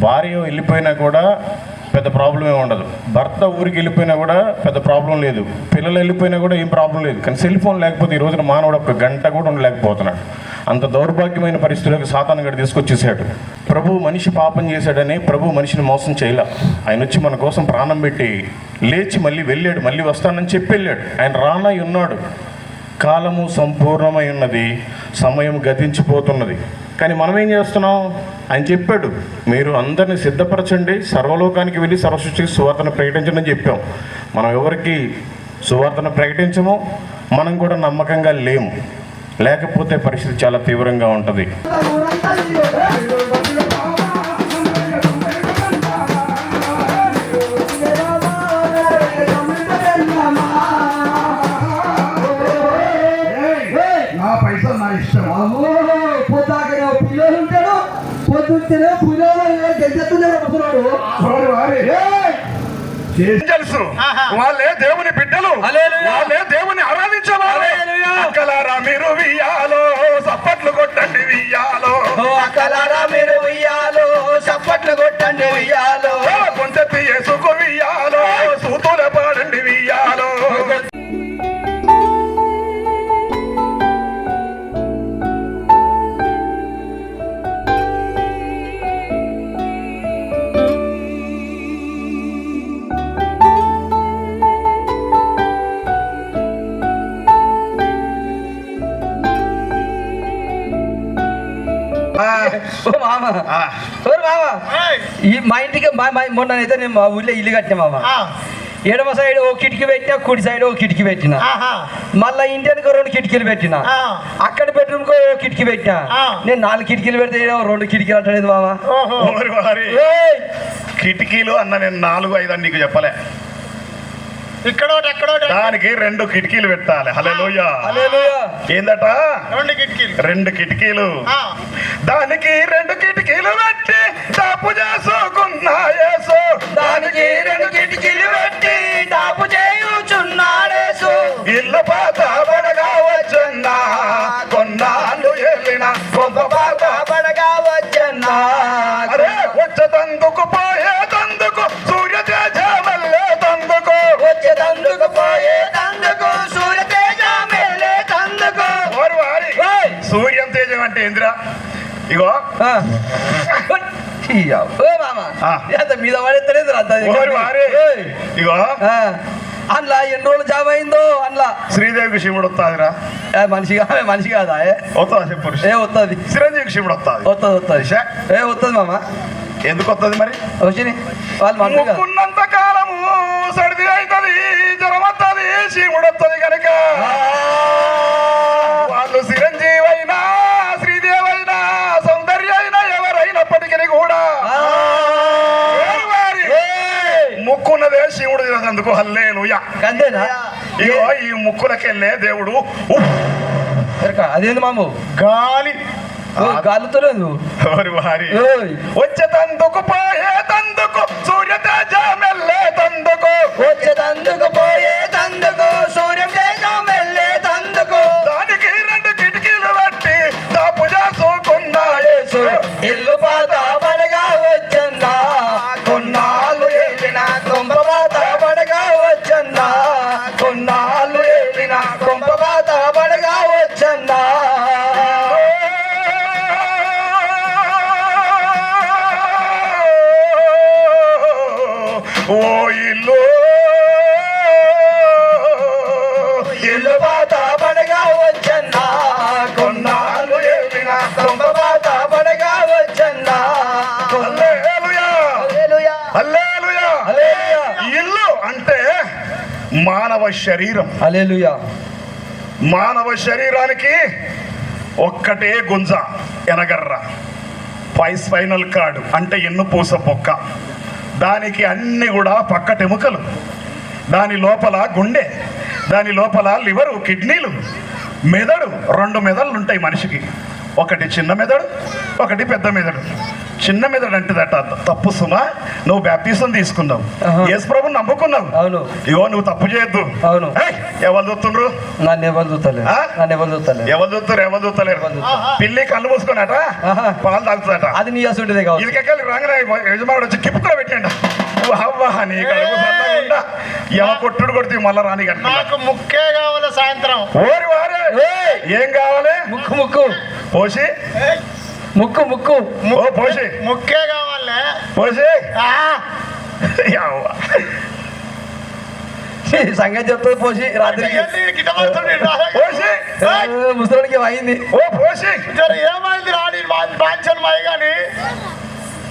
భార్య వెళ్ళిపోయినా కూడా పెద్ద ప్రాబ్లం ఏమి ఉండదు, భర్త ఊరికి వెళ్ళిపోయినా కూడా పెద్ద ప్రాబ్లం లేదు, పిల్లలు వెళ్ళిపోయినా కూడా ఏం ప్రాబ్లం లేదు. కానీ సెల్ ఫోన్ లేకపోతే ఈ రోజున మానవుడు ఒక గంట కూడా ఉండలేకపోతున్నాడు. అంత దౌర్భాగ్యమైన పరిస్థితులకు సాతాను గడి తీసుకొచ్చేసాడు. ప్రభు మనిషి పాపం చేశాడని ప్రభు మనిషిని మోసం చేయలే. ఆయన వచ్చి మన కోసం ప్రాణం పెట్టి లేచి మళ్ళీ వెళ్ళాడు, మళ్ళీ వస్తానని చెప్పి వెళ్ళాడు. ఆయన రానై ఉన్నాడు. కాలము సంపూర్ణమై ఉన్నది, సమయం గతించిపోతున్నది. కానీ మనం ఏం చేస్తున్నాం? ఆయన చెప్పాడు, మీరు అందరిని సిద్ధపరచండి, సర్వలోకానికి వెళ్ళి సర్వసృష్టికి సువార్తను ప్రకటించండి అని చెప్పాం. మనం ఎవరికి సువార్తను ప్రకటించము, మనం కూడా నమ్మకంగా లేము. లేకపోతే పరిస్థితి చాలా తీవ్రంగా ఉంటుంది. తెలుసు వాళ్ళే దేవుని బిడ్డలు, వాళ్ళే దేవుని ఆరాధించేవారు. అక్కలారా మీరు వియ్యాలో చప్పట్లు కొట్టండి, వియ్యాలో అక్కలారా మీరు వియ్యాలో చప్పట్లు కొట్టండి, వియ్యాలో కొంచెత్తి యేసుకు వియ్యాలో సూతుల పాడండి, వియ్యాలో. మా ఇంటికి మొన్నైతే నేను మా ఊళ్ళో ఇల్లు కట్టినా మామ. ఎడమ సైడ్ ఓ కిటికీ పెట్టినా, కుడి సైడ్ ఓ కిటికీ పెట్టినా, మళ్ళా ఇంటికి 2 కిటికీలు పెట్టినా, అక్కడ బెడ్రూమ్ కో కిటికీ పెట్టినా. నేను 4 కిటికీలు పెడితే 2 కిటికీలు అంటలేదు మామ. కిటికీలు అన్న నేను 4-5 అని నీకు చెప్పలే. ఇక్కడ దానికి 2 కిటికీలు పెట్టాలి. హల్లెలూయా. ఏందట? 2 కిటికీలు. దానికి 2 కిటికీలు పెట్టి తాపు చేసుకున్నా యేసు. దానికి 2 కిటికీలు పెట్టి తాపు చేయుచున్నాడేసు. ఇల్లు పాత పడగా వచ్చన్నా, కొన్నాళ్ళు వెళ్ళిన గొప్ప పాత పడగా వచ్చన్నా. అరే వచ్చేతందుకు పోయేతందుకు సూర్య తేజ మల్లె తందుకు, వచ్చేతందుకు పోయేతందుకు సూర్య తేజ మెల్లే తందుకు. సూర్యం తేజం అంటే ఏందిరా? ఇగో ఎంత మీద పడేస్తలేదు. ఇగో అందులో ఎన్ని రోజులు జాబ్ అయిందో అందులో శ్రీదేవికి శివుడు వస్తాదిరా. మనిషి కాదా? వస్తుందా చెప్పు? వస్తుంది. చిరంజీవికి శివుడు వస్తుంది. వస్తుంది మామ. ఎందుకు వస్తుంది మరి? వచ్చి వాళ్ళు ముక్కున్నంత కాలము సర్ది అవుతుంది, జ్వరం వస్తుంది, శివుడు వస్తుంది కనుక వాళ్ళు చిరంజీవి అయినా శ్రీదేవి అయినా సౌందర్య అయినా ఎవరైనప్పటికీ కూడా ముక్కున్నదే శివుడు తినదందుకు. హల్లెలూయా. అంతేనా? ఇగో ఈ ముక్కులకెళ్ళే దేవుడు అదేంది మాము? గాలి గాలుతలేదు. వచ్చేతందుకు పోయేతందుకు సూర్య తేజ మెల్లే తందుకు, వచ్చేతందుకు పోయేతందుకు సూర్య తేజ మెల్లే తందుకు. దానికి 2 కిటికీలు బట్టి తాపు చేసుకున్నా యేసు. ఇల్లు పాత పడగా వచ్చన్నా, కొన్నాళ్ళు వెళ్ళిన కొంప పాత పడగా వచ్చన్నా, కొన్నాళ్ళు వెళ్ళిన కొంప పాత పడగా వచ్చన్నా. ఓ ఇల్లు ఇల్లు పాత పడగా వచ్చన్నా, కొన్నాళ్ళు వెళ్ళిన కొంప పాత పడగా వచ్చన్నా. హల్లెలూయా. హల్లెలూయా. ఇల్లు అంటే మానవ శరీరం. హల్లెలూయా. మానవ శరీరానికి ఒక్కటే గుంజ, ఎనగర్ర, స్పైనల్ కార్డు అంటే ఎన్నుపూస పొక్క. దానికి అన్ని కూడా పక్కటెముకలు, దాని లోపల గుండె, దాని లోపల లివరు, కిడ్నీలు, మెదడు. 2 మెదళ్ళు ఉంటాయి మనిషికి. ఒకటి చిన్న మెదడు, ఒకటి పెద్ద మెదడు. చిన్న మెదడు అంటదట. తప్పు సుమా, నువ్వు బ్యాప్టిజం తీసుకున్నావు, యేసు ప్రభుని నమ్ముకున్నావు. అవును. ఇగో నువ్వు తప్పు చేయొద్దు. అవును. ఎవరు చూస్తుండ్రు? నన్ను ఎవరు చూస్తలేరు. ఎవరు చూస్తలేరు. పిల్లి కళ్ళు మూసుకున్నట పాలు తాగుతుందట. అది నీ అసలుంటిదే కావచ్చు. ఇదికెళ్ళి రాగానే యజమానుడు వచ్చి కిప్పుతో పెట్టండి. నీ కడుపు సన్నగుండా ఎవ కొట్టుడు కొడుతూ మళ్ళా రాని కట్ట. నాకు ముక్కే కావాలి సాయంత్రం. ఓరి వారే, ఏం కావాలి? ముక్కు ముక్కు పోసి ముక్కు ముక్కు ఓ పోసి ముక్కే కావాలి. పోసి సంగతి చెప్తుంది పోసి రాత్రికి పోసి ముసలికి అయింది. ఓ పోసి ఏమైంది రాని బాంచన్ మై గాని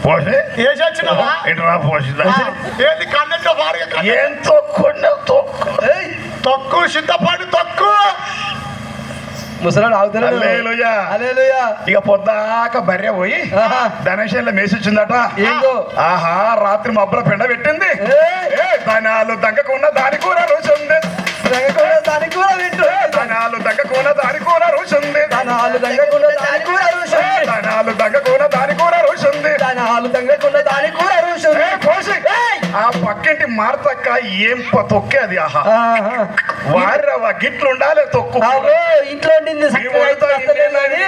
పోసి వేసి వచ్చినావా? ఇటురా పోసి ఏంది కన్నెట్లో పాడుగా ఏం తొక్కు తొక్కు సిద్ధపడి తొక్కు ముసలాడు ఆగుతున్నాడు. హల్లెలూయా. హల్లెలూయా. ఇక పొద్దాక బర్రె పోయి ధనేశ్వర్లో మేసిచ్చిందట. ఏందో ఆహా, రాత్రి మబ్బుల పెండ పెట్టింది. ధనాలు దగ్గకున్న దాని కూర రుచి ఉంది. దాని కూర వింటు ధనాలు దగ్గకున్న దాని కూర రుచి ఉంది. ధనాలు దగ్గకున్న దాని కూర రుచి ఉంది. ధనాలు దగ్గకున్న దాని కూర రుచి ఉంది. ధనాలు దగ్గకున్న దాని కూర రుచి ఉంది. పోసి ఆ పక్కింటి మారతక్క ఏం తొక్కే అది. ఆహా, వారిరవ్వ గిట్లుండాలి తొక్కు. అవో ఇంట్లో నిన్ను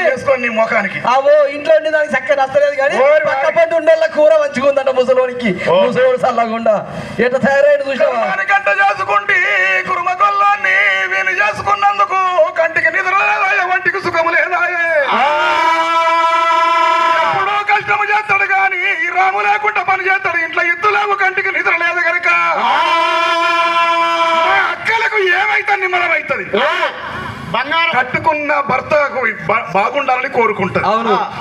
వేసుకొని నీ ముఖానికి. అవో ఇంట్లో దానికి చక్కగా నచ్చలేదు కానీ పక్క పంట ఉండేలా కూర మంచిగుందంట ముసలోనికి. ముసలోడు చల్లకుండా ఎట్లా తయారైన చూసావా? గంట చేసుకుంటే కురుమగొల్లాన్ని వీని చేసుకున్నందుకు కంటికి నిద్ర లేదా, వంటికి సుఖము లేదా. ఎప్పుడో కష్టము చేస్తాడు కానీ ఈ రాము లేకుండా పని చేస్తాడు. ఇంట్లో ఇద్దులేము, కంటికి నిద్ర లేదు కనుక అక్కలకు ఏమైతే నిమ్మలమైతుంది. కట్టుకున్న భర్త బాగుండాలని కోరుకుంటారు.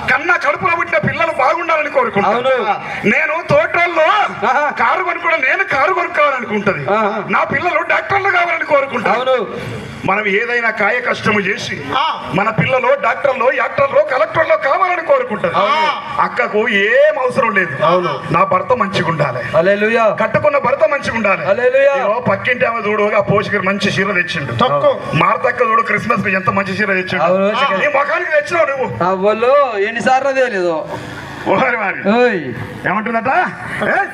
కన్నా కడుపులో పుట్టిన పిల్లలు బాగుండాలని కోరుకుంటారు. నేను తోటల్లో కారు కొనుక్కోవడం, నేను కారు కొనుక్కోవాలనుకుంటది. నా పిల్లలు డాక్టర్లు కావాలని కోరుకుంటారు. మనం ఏదైనా కాయ కష్టము చేసి మన పిల్లలు డాక్టర్లు, యాక్టర్లు, కలెక్టర్లు కావాలని కోరుకుంటారు. అక్కకు ఏం అవసరం లేదు. నా భర్త మంచిగా ఉండాలి, కట్టుకున్న భర్త మంచిగా ఉండాలి. పక్కింటి ఆమె చూడు, ఆ పోషకరు మంచి చీర తెచ్చిండు. మార్తక్క చూడు, క్రిస్మస్ కి ఎంత మంచి చీర తెచ్చిండు. నీ ముఖానికి తెచ్చినావు నువ్వు. అవ్వలో ఎన్నిసార్లు తెలియదు. ఓహరి వారి ఏమంటుందట?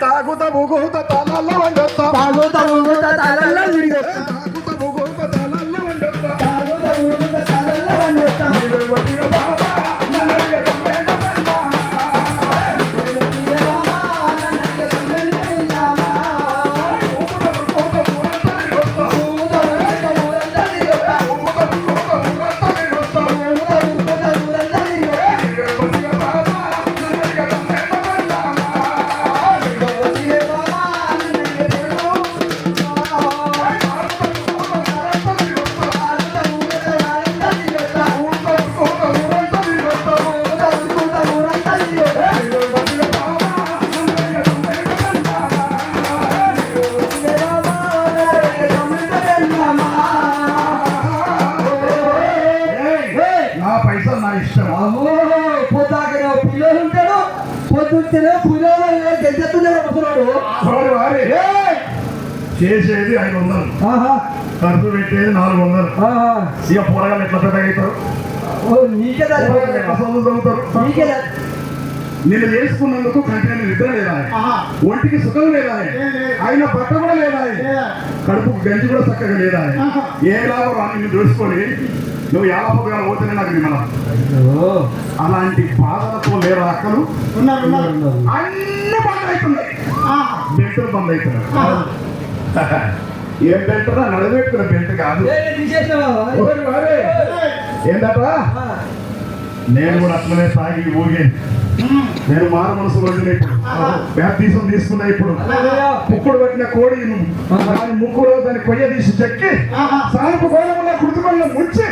తాగుతా ఊగుత తాళల్లో వండొస్తా, తాగుతా ఊగుత తాళల్లో విడిగొస్తా, తాగుతా ఊగుత తాళల్లో వండొస్తా, తాగుతా ఊగుత తాళల్లో వండొస్తా. చేసేది 500, ఖర్చు పెట్టేది 400. ఇక పొరగాలు ఎట్లా పెద్ద అవుతారు? నేను చేసుకున్నందుకు కంటే నిద్ర లేదా, ఒంటికి సుఖం లేదా, ఆయన బట్ట కూడా లేదా, కడుపుకు గంజి కూడా చక్కగా లేదా. ఏ లాభం రాని నిన్ను చూసుకొని నువ్వు యాలపగా పోతేనే నాకు నిమ్మలం. అలాంటి బాధలతో లేరు అక్కలు. అన్ని బంద్ అవుతున్నాయి, బెల్టులు బంద్ అవుతున్నాయి. ఏం బెల్టరా? నడబెట్టుకున్న బెల్ట్ కాదు. ఏంటట? నేను కూడా అట్లనే తాగి ఊగే, నేను మారు మనసు రోజున ఇప్పుడు బ్యాప్టిజం తీసుకున్నా. ఇప్పుడు ముక్కుడు పట్టిన కోడి దాని ముక్కులో దాని కొయ్య తీసి చెక్కి సానుపు గోడములో కుడుతుకొల్ల ముంచి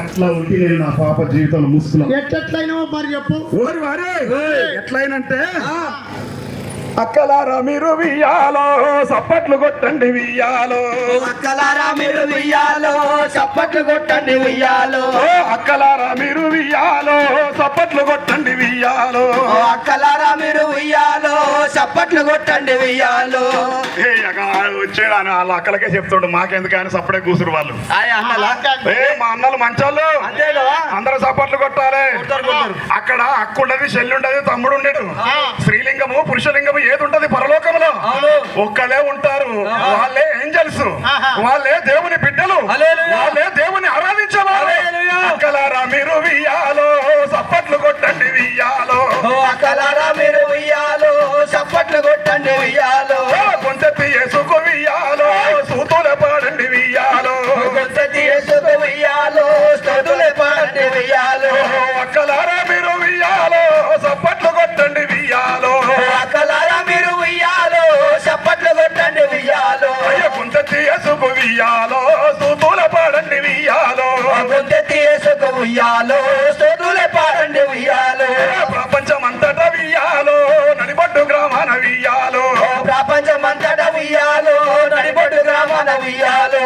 అట్లా ఉంటే నేను నా పాప జీవితంలో ముసుకున్నా. ఎట్లయినా మరి చెప్పు. ఓరి వారే, ఎట్లయినంటే అక్కలారా మీరు వియ్యాలో చప్పట్లు కొట్టండి వియ్యాలో, అక్కలారా మీరు వియ్యాలో చప్పట్లు కొట్టండి వియ్యాలో, అక్కలారా మీరు వియ్యాలో చప్పట్లు కొట్టండి వియ్యాలో, అక్కలారా మీరు వియ్యాలో చప్పట్లు కొట్టండి ఉయ్యాలో. ఏ వచ్చాడు అని వాళ్ళ అక్కలకే చెప్తుండు, మాకెందుకు ఆయన సప్పుడే కూసురు వాళ్ళు. ఏ మా అన్నలు మంచోళ్ళు, అందరూ సపోర్ట్లు కొట్టాలి. అక్కడ అక్క ఉండదు, చెల్లి ఉండదు, తమ్ముడు ఉండడు. స్త్రీలింగము పురుషలింగము ఏది ఉంటది పరలోకంలో? ఒక్కలే ఉంటారు, వాళ్ళే ఏంజల్స్, వాళ్ళే దేవుని బిడ్డలు, వాళ్ళే దేవుని ఆరాధించేవారు. అక్కలారా మీరు వియ్యాలో, సప్పట్లు కొట్టండి వియ్యాలో. అక్కలారా మీరు ఉయ్యాలో, చప్పట్లు కొట్టండి ఉయ్యాలో. కొంచెత్తి వేసుకు వియ్యాలో, సూతుల పాడండి వియ్యాలో. కొంచెత్తి వేసుకు ఉయ్యాలో, స్తుతులు పాడండి ఉయ్యాలో. అక్కలారా మీరు వియ్యాలో, సప్పట్లు కొట్టండి వియ్యాలో. అక్కలారా మీరు ఉయ్యాలో, చప్పట్లు కొట్టండి ఉయ్యాలో. అయ్య కొంచెత్తి వేసుకు వియ్యాలో, సూతుల పాడండి వియ్యాలో. కొంచెత్తి వేసుకు ఉయ్యాలో, స్తుతులు పాడండి ఉయ్యాలో. ప్రపంచమంతటా వియ్యాలో, నడిబడ్డు గ్రామాన వియ్యాలో. ప్రపంచమంతటా ఉయ్యాలో, నడిబొడ్డు గ్రామాన ఉయ్యాలో.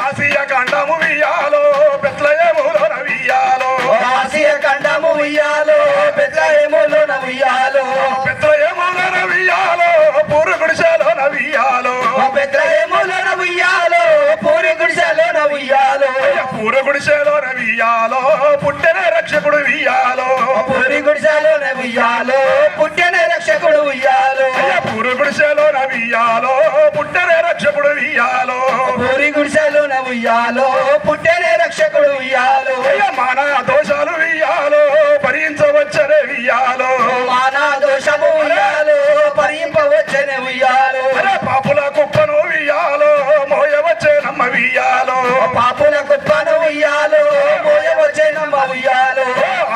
ఆసియా ఖండము వియ్యాలో, బెత్లెహేములోన వియ్యాలో. ఆసియా ఖండము ఉయ్యాలో, బెత్లెహేములోన ఉయ్యాలో. బెత్లెహేములోన వియ్యాలో, పూరు గుడిసెలోన వియ్యాలో. బెత్లెహేములోన ఉయ్యాలో, పూరి గుడిసెలోన ఉయ్యాలో. పూరు గుడిసెలోన వియ్యాలో, పుట్టెన రక్షకుడు వియ్యాలో. పూరి గుడిసెలోన ఉయ్యాలో, పుట్టిన రక్షకుడు ఉయ్యాలో. పూరు గుడిసెలోన వియ్యాలో, పుట్టెన రక్షకుడు వియ్యాలో. పూరి గుడిసెలోన ఉయ్యాలో, పుట్టిన రక్షకుడు ఉయ్యాలో. మాన దోషాలు వియ్యాలో, భరించవచ్చనే వియ్యాలో. మానా దోషము ఉయ్యాలో, భరింపవచ్చనే ఉయ్యాలో. పాపుల కుప్పను వియ్యాలో, మోయవచ్చేనమ్మ వియ్యాలో. పాపుల కుప్పను ఉయ్యాలో, మోయవచ్చేనమ్మ ఉయ్యాలో.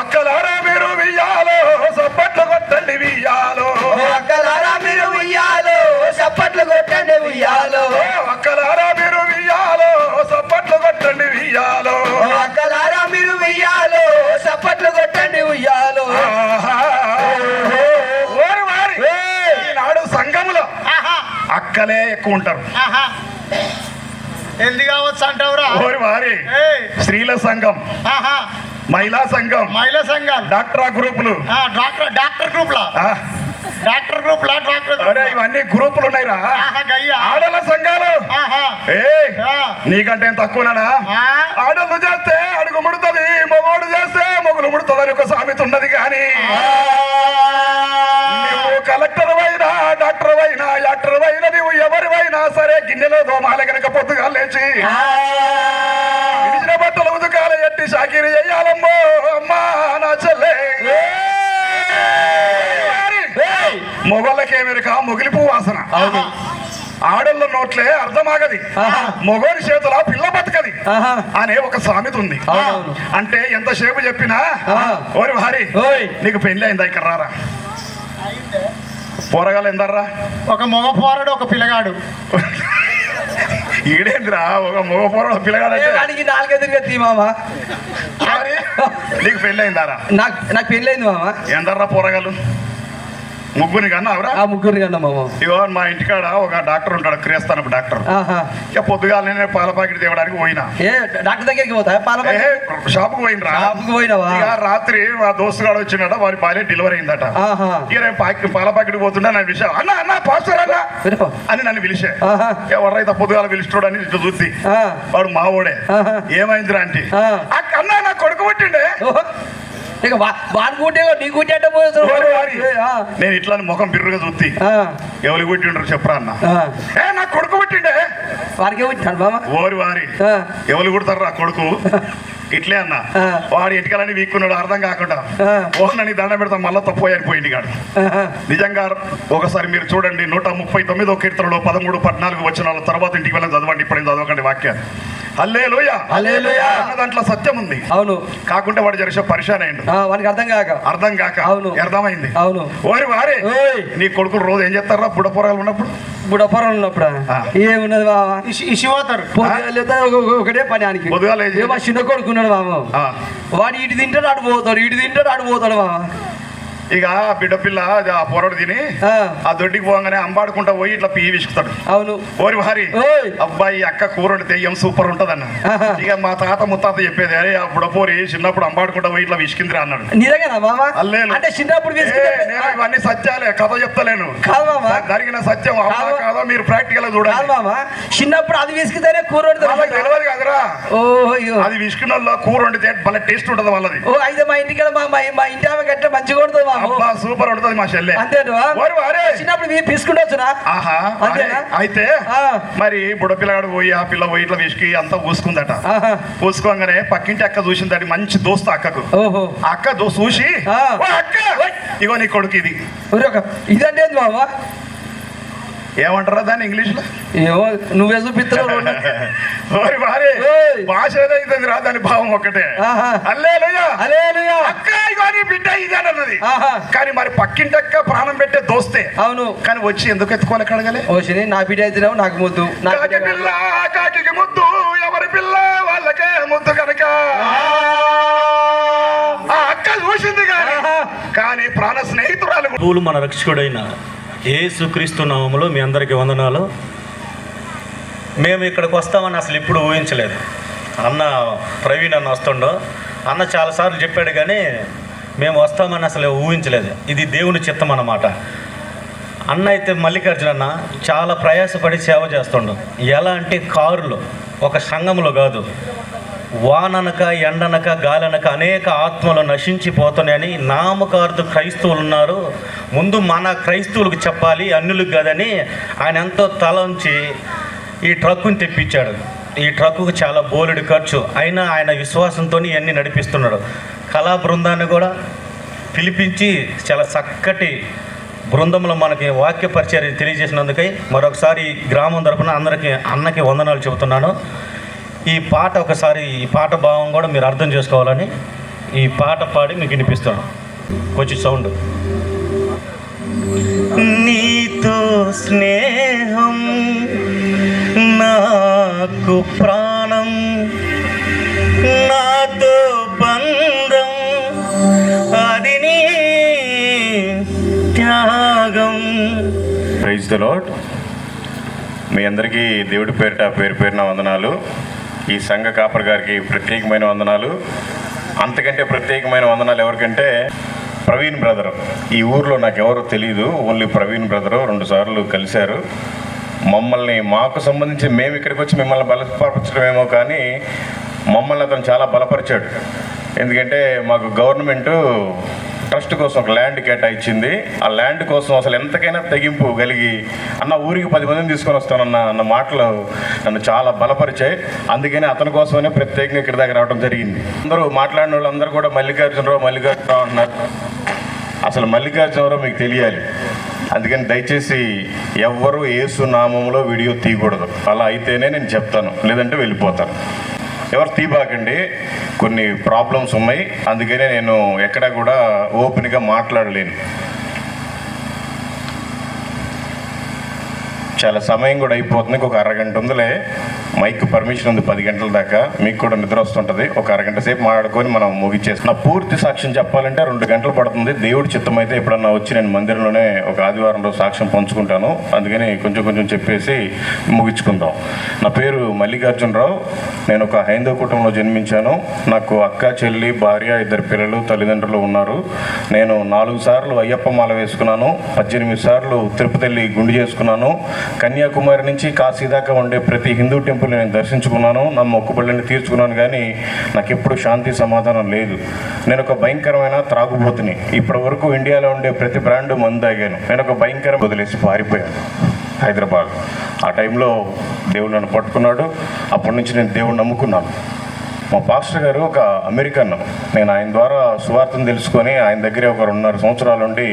అక్కలారా మీరు వియ్యాలో, సప్పట్లు కొట్టండి వియ్యాలో. అక్కలారా మీరు ఉయ్యాలో, చప్పట్లు కొట్టండి ఉయ్యాలో. అక్కలారా మీరు వియ్యాలో, సప్పట్లు కొట్టండి వియ్యాలో. అక్కలారా మీరు ఉయ్యాలో, చప్పట్లు కొట్టండి ఉయ్యాలో. ఓరి వారి ఈనాడు సంఘములో అక్కలే ఎక్కువ ఉంటారు. ఎందుకు కావచ్చు అంటావురా? ఓరి వారి స్త్రీల సంఘం, మహిళా సంఘం, మహిళా సంఘాలు, డాక్టరా గ్రూపులు, డాక్టర్ గ్రూప్ లా, డాక్టర్ గ్రూప్ లా, డాక్టర్ అరే ఇవన్నీ గ్రూపులు ఉన్నాయిరా. ఆడల సంఘాలు నీకంటే ఏం తక్కువనా? ఆడలు చేస్తే అడుగు ముడుతుంది, మగోడు చేస్తే మొగులు ముడుతుంది అని ఒక సామెత ఉన్నది. కానీ నువ్వు కలెక్టర్ అయినా, డాక్టర్ అయినా, యాక్టర్ అయినా, నువ్వు ఎవరివైనా సరే గిన్నెలో దోమాల కనుక పొద్దుగా లేచి విడిచిన బట్టలు ఉదకాల ఎట్టి షాకిరి చెయ్యాలమ్మో. అమ్మా నా చెల్లె మొగోళ్ళకేమెరక మొగిలిపు వాసన. ఆడళ్ళ నోట్లే అర్థమాగది, మొగోని చేతుల పిల్ల బతకది అనే ఒక సామెత ఉంది. అంటే ఎంతసేపు చెప్పినా ఓరి భారీ నీకు పెళ్లి అయిందా? ఇక్కడ రారా పోరగాలు ఎందర్రా? ఒక మగ పోరాడు, ఒక పిల్లగాడు. ఈడేంద్రా ఒక మగ పోరాడు పిల్లగాడు అంటే? వాడికి నాలుగెదురుగా తీ మామ. నీకు పెళ్లి అయిందారా? నాకు పెళ్ళైంది మామ. ఎందర్రా పోరగాలు? ముగ్గురిని కన్నా అవరా? ఆ ముగ్గురిని కన్నా మామ. ఇగో మా ఇంటికాడ ఒక డాక్టర్ ఉంటాడు, క్రిస్తానపు డాక్టర్. ఇక పొద్దుగాల నేను పాల ప్యాకెట్ తేవడానికి పోయినా. ఏ డాక్టర్ దగ్గరికి పోతా? పాల షాపుకు పోయినరా? షాపుకు పోయినావా? ఇక రాత్రి మా దోస్తుగాడు వచ్చిందట, వారి భార్య డెలివరీ అయిందట. ఇక నేను పాల ప్యాకెట్ పోతుండే నన్ను పిలిచా, అన్న అన్న పాస్టర్ అన్న అని నన్ను పిలిచే. ఎవరైతే పొద్దుగాల పిలుస్తాడు అని ఇట్లా చూసి వాడు మావోడే. ఏమైందిరా అంటే, అన్న నా కొడుకు పుట్టిండే. ఇక వాడు కూటే నీ కూటే పోతాడు. నేను ఇట్లా ముఖం బిర్రుగా చూసి ఎవరు పుట్టిండ్రు చెప్పరా అన్న. నా కొడుకు పుట్టిండే. వాడికే పుట్టినాడు మామ. ఓరి వారి ఎవరు కుడతారు ఆ కొడుకు? ఇట్లే అన్న. వాడు ఇంటికాలని వీక్కున్నాడు అర్థం కాకుండా. ఓహ్నని దండం పెడతాం మళ్ళా తప్పోయాని పోయింది కాడు. నిజంగా ఒకసారి మీరు చూడండి, 139వ కీర్తనలో 13, 14 వచనాల తర్వాత ఇంటికి వెళ్ళని చదవండి. ఇప్పుడు చదవకండి వాక్యాన్ని. హల్లెలూయా హల్లెలూయా అన్న దాంట్లో సత్యం ఉంది. అవును. కాకుంటే వాడు జరిసే పరిశాన్ అయ్యిండు. వాడికి అర్థం కాక. అవును, అర్థమైంది. అవును. ఓరి వారే నీ కొడుకులు రోజు ఏం చేస్తారా? బుడపొరాలు ఉన్నప్పుడు, బుడపొరాలు ఉన్నప్పుడు ఏమున్నది బావా? ఇసిపోతారు. ఒకటే పని ఆయనకి. పొద్దుగాల చిన్న కొడుకున్నాడు మామ. వాడు ఇటు తింటాడు అటు పోతాడు, ఇటు తింటాడు అటు పోతాడు మామ. ఇక బిడ్డ పిల్ల ఆ పొరడు తిని ఆ. ఆ దొడ్డికి పోగానే అంబాడుకుంటా పోయి ఇట్లా పియ్యి విసుకుతాడు. అవును. ఓరి భారీ ఓయ్. అబ్బాయి అక్క కూర వండితే ఏం సూపర్ ఉంటదన్న. ఆహా. ఇక మా తాత ముత్తాత చెప్పేది, అరే అప్పుడు పోరి చిన్నప్పుడు అంబాడుకుంటా పోయి ఇట్లా విసికిందిరా అన్నాడు. నిజంగానా మామ? అల్లేలు. అంటే చిన్నప్పుడు నేను ఇవన్నీ సత్యాలే, కథ చెప్తలేను. కాదు మామ. జరిగిన సత్యం అవునా కాదు. కాదో మీరు ప్రాక్టికల్ కాదు చూడాలి. మామ, చిన్నప్పుడు అది విసికితేనే కూర వాళ్ళకి వండుతారు. తెలియదు కదరా, ఓ అయ్యో. అది విసుకున్న వాళ్ళు కూర వండితే భలే టేస్ట్ ఉంటది వాళ్ళది. ఓ అయితే మా ఇంటికి మా ఇంటి ఆమె గట్ట మంచిగా ఉంటుంది మామ. అబ్బా సూపర్ ఉంటది మా చెల్లె. అంతేనా? ఓరి వారే. చిన్నప్పుడు మీరు తీసుకుంటొచ్చునా? ఆహా. అంతేనా? అయితే ఆ. మరి బుడ్డ పిల్లగాడు పోయి ఆ పిల్ల పోయి ఇట్లా విసికి అంతా పూసుకుందట. ఆహా. పూసుకోగానే పక్కింటి అక్క చూసిందట, మంచి దోస్తు అక్కకు. ఓహో. ఆ అక్క చూసి ఆ. "ఓ అక్క, ఇగో నీ కొడుకు ఇది." ఇదంటే ఏంది మామ? ఏమంటారా దాన్ని ఇంగ్లీష్ లో? ఏమో నువ్వే చూపిస్తున్నావు. ఓరి వారే. ఓయ్. భాష ఏదైతుంది రా, దాని భావం ఒక్కటే. ఆహా. హల్లెలూయా. హల్లెలూయా. అక్క ఇగో నీ బిడ్డ ఇది అన్నది. ఆహా. కానీ మరి పక్కింటి అక్క ప్రాణం పెట్టే దోస్తే. అవును. కానీ వచ్చి ఎందుకు ఎత్తుకోవాలి కడగలే? ఓషిని నా బిడ్డ అయితేనేమో నాకు ముద్దు, నా కాకి బిడ్డ పిల్ల కాకి ముద్దు, ఎవరి పిల్ల వాళ్ళకే ముద్దు కనుక ఆ అక్క చూసింది కానీ ప్రాణ స్నేహితురాలు. పూలు మన రక్షకుడైన యేసుక్రీస్తు నామములో మీ అందరికీ వందనాలు. మేము ఇక్కడికి వస్తామని అసలు ఎప్పుడు ఊహించలేదు. అన్న ప్రవీణ్ అన్న వస్తుండో, అన్న చాలాసార్లు చెప్పాడు కానీ మేము వస్తామని అసలు ఊహించలేదు. ఇది దేవుని చిత్తం అన్నమాట. అన్న అయితే మల్లికార్జున అన్న చాలా ప్రయాసపడి సేవ చేస్తుండు. ఎలా అంటే కారులో, ఒక సంఘంలో కాదు, వాననక ఎండనక గాలనక అనేక ఆత్మలు నశించిపోతున్నాయని నామకార్థ క్రైస్తవులు ఉన్నారు. ముందు మన క్రైస్తవులకు చెప్పాలి, అన్యులకు కాదని ఆయన ఎంతో తలంచి ఈ ట్రక్కుని తెప్పించాడు. ఈ ట్రక్కుకు చాలా బోలెడు ఖర్చు అయినా ఆయన విశ్వాసంతో ఇవన్నీ నడిపిస్తున్నాడు. కళా బృందాన్ని కూడా పిలిపించి చాలా చక్కటి బృందంలో మనకి వాక్య పరిచర్య తెలియజేసినందుకై మరొకసారి గ్రామం తరపున అందరికీ అన్నకి వందనాలు చెబుతున్నాను. ఈ పాట ఒకసారి, ఈ పాట భావం కూడా మీరు అర్థం చేసుకోవాలని ఈ పాట పాడి మీకు వినిపిస్తాను. కొంచెం సౌండ్. నీతో స్నేహం నాకు ప్రాణం, నాతో బంధం అది నీ త్యాగం. Praise the lord. మీ అందరికీ దేవుడి పేరిట పేరు పేరున వందనాలు. ఈ సంఘ కాపర్ గారికి ప్రత్యేకమైన వందనాలు. అంతకంటే ప్రత్యేకమైన వందనాలు ఎవరికంటే ప్రవీణ్ బ్రదర్. ఈ ఊర్లో నాకు ఎవరో తెలియదు, ఓన్లీ ప్రవీణ్ బ్రదరు 2 సార్లు కలిశారు. మమ్మల్ని, మాకు సంబంధించి మేము ఇక్కడికి వచ్చి మిమ్మల్ని బలపరచడమేమో కానీ మమ్మల్ని అతను చాలా బలపరిచాడు. ఎందుకంటే మాకు గవర్నమెంటు ట్రస్ట్ కోసం ఒక ల్యాండ్ కేటాయించింది. ఆ ల్యాండ్ కోసం అసలు ఎంతకైనా తెగింపు కలిగి అన్న ఊరికి 10 మందిని తీసుకొని వస్తానన్న మాటలు నన్ను చాలా బలపరిచాయి. అందుకని అతని కోసమనే ప్రత్యేకంగా ఇక్కడ దగ్గర రావడం జరిగింది. అందరూ మాట్లాడిన వాళ్ళందరూ కూడా మల్లికార్జునరావు అంటున్నారు. అసలు మల్లికార్జునరావు మీకు తెలియాలి. అందుకని దయచేసి ఎవ్వరూ యేసు నామంలో వీడియో తీయకూడదు. అలా అయితేనే నేను చెప్తాను, లేదంటే వెళ్ళిపోతాను. ఎవరు తీబాకండి, కొన్ని ప్రాబ్లమ్స్ ఉన్నాయి. అందుకనే నేను ఎక్కడ కూడా ఓపెన్గా మాట్లాడలేను. చాలా సమయం కూడా అయిపోతుంది. ఒక అరగంట ఉందిలే, మైక్ పర్మిషన్ ఉంది 10 గంటల దాకా. మీకు కూడా నిద్ర వస్తుంటుంది. ఒక అరగంట సేపు మాట్లాడుకొని మనం ముగిచ్చేస్తాం. నా పూర్తి సాక్ష్యం చెప్పాలంటే 2 గంటలు పడుతుంది. దేవుడి చిత్తం అయితే ఎప్పుడన్నా వచ్చి నేను మందిరంలోనే ఒక ఆదివారం రోజు సాక్ష్యం పంచుకుంటాను. అందుకని కొంచెం చెప్పేసి ముగించుకుందాం. నా పేరు మల్లికార్జునరావు. నేను ఒక హైందవ కుటుంబంలో జన్మించాను. నాకు అక్క, చెల్లి, భార్య, 2 పిల్లలు, తల్లిదండ్రులు ఉన్నారు. నేను 4 సార్లు అయ్యప్ప మాల వేసుకున్నాను. 18 సార్లు తిరుపతి వెళ్ళి గుండు చేసుకున్నాను. కన్యాకుమారి నుంచి కాశీ దాకా ఉండే ప్రతి హిందూ టెంపుల్ నేను దర్శించుకున్నాను. నా మొక్కుబడులని తీర్చుకున్నాను. కానీ నాకు ఎప్పుడు శాంతి సమాధానం లేదు. నేను ఒక భయంకరమైన త్రాగుబోతుని. ఇప్పటి వరకు ఇండియాలో ఉండే ప్రతి బ్రాండ్ మందు తాగాను. నేను ఒక భయంకర వదిలేసి పారిపోయాను హైదరాబాద్. ఆ టైంలో దేవుడు నన్ను పట్టుకున్నాడు. అప్పటి నుంచి నేను దేవుడు నమ్ముకున్నాను. మా పాస్టర్ గారు ఒక అమెరికన్. నేను ఆయన ద్వారా సువార్తను తెలుసుకొని ఆయన దగ్గరే ఒక 2.5 సంవత్సరాలు ఉండి